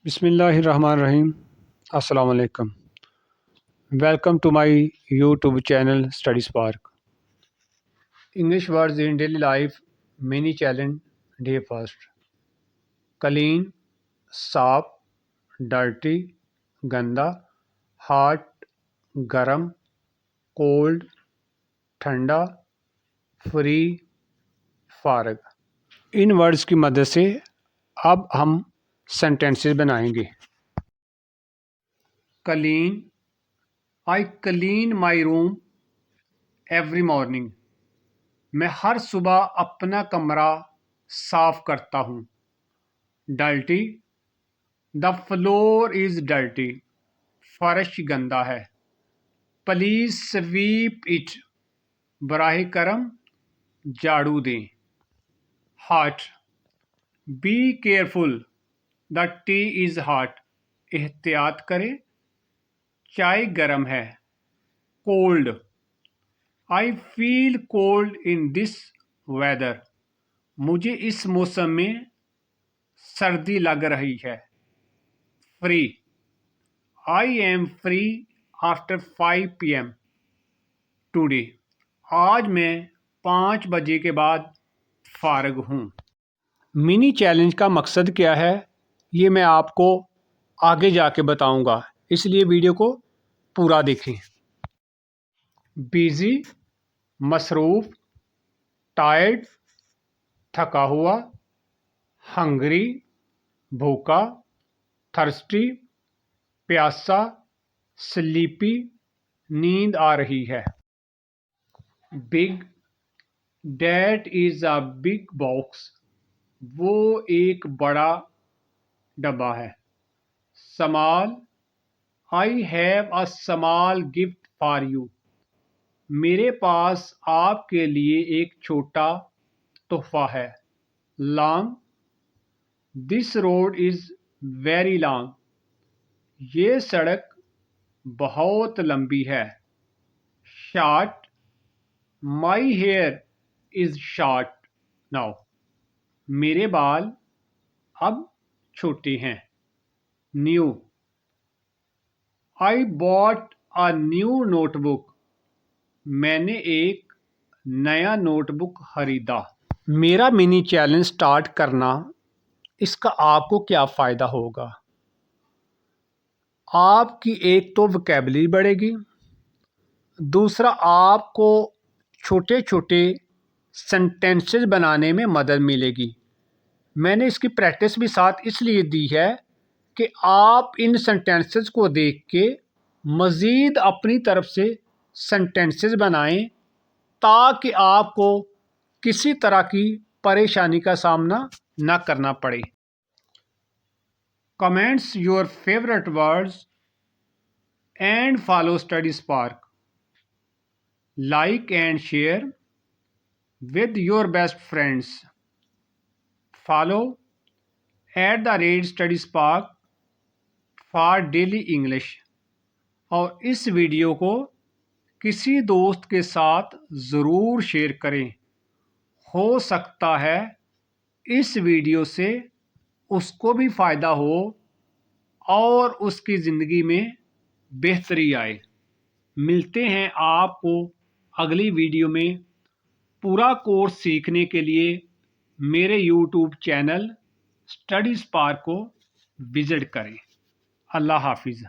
بسم اللہ الرحمن الرحیم۔ السلام علیکم۔ Welcome to my YouTube channel Study Spark. English words in daily life mini challenge day first. Clean, صاف، ڈرٹی گندا، ہاٹ گرم، کولڈ ٹھنڈا، فری فارغ۔ ان ورڈز کی مدد سے اب ہم سینٹینسز بنائیں گے۔ Clean, I clean my room every morning. میں ہر صبح اپنا کمرہ صاف کرتا ہوں۔ Dirty, the floor is dirty, فرش گندا ہے۔ پلیز سویپ اٹ، براہ کرم جھاڑو دیں۔ Hot, be careful, the tea is hot, احتیاط کریں، چائے گرم ہے۔ Cold, I feel cold in this weather, مجھے اس موسم میں سردی لگ رہی ہے۔ Free, I am free after 5 PM today, آج میں 5 بجے کے بعد فارغ ہوں۔ منی چیلنج کا مقصد کیا ہے یہ میں آپ کو آگے جا کے بتاؤں گا، اس لیے ویڈیو کو پورا دیکھیں۔ بیزی، مصروف، ٹائرڈ، تھکا ہوا، ہنگری، بھوکا، تھرسٹی، پیاسا، سلیپی، نیند آ رہی ہے۔ Big, that is a big box, وہ ایک بڑا ڈبہ ہے۔ Small, I have a small gift for you, میرے پاس آپ کے لیے ایک چھوٹا تحفہ ہے۔ Long, this road is very long, یہ سڑک بہت لمبی ہے۔ Short, my hair is short now, میرے بال اب چھوٹے ہیں۔ New, I bought a new notebook, میں نے ایک نیا نوٹ بک خریدا۔ میرا منی چیلنج سٹارٹ کرنا، اس کا آپ کو کیا فائدہ ہوگا؟ آپ کی ایک تو وکیبلری بڑھے گی، دوسرا آپ کو چھوٹے چھوٹے سینٹینسز بنانے میں مدد ملے گی۔ میں نے اس کی پریکٹس بھی ساتھ اس لیے دی ہے کہ آپ ان سینٹینسز کو دیکھ کے مزید اپنی طرف سے سینٹینسز بنائیں تاکہ آپ کو کسی طرح کی پریشانی کا سامنا نہ کرنا پڑے۔ Comments your favourite words and follow Study Spark. Like and share with your best friends. Follow @StudySpark for daily English. اور اس ویڈیو کو کسی دوست کے ساتھ ضرور شیئر کریں، ہو سکتا ہے اس ویڈیو سے اس کو بھی فائدہ ہو اور اس کی زندگی میں بہتری آئے۔ ملتے ہیں آپ کو اگلی ویڈیو میں۔ پورا کورس سیکھنے کے لیے میرے یوٹیوب چینل اسٹڈی اسپارک کو وزٹ کریں۔ اللہ حافظ۔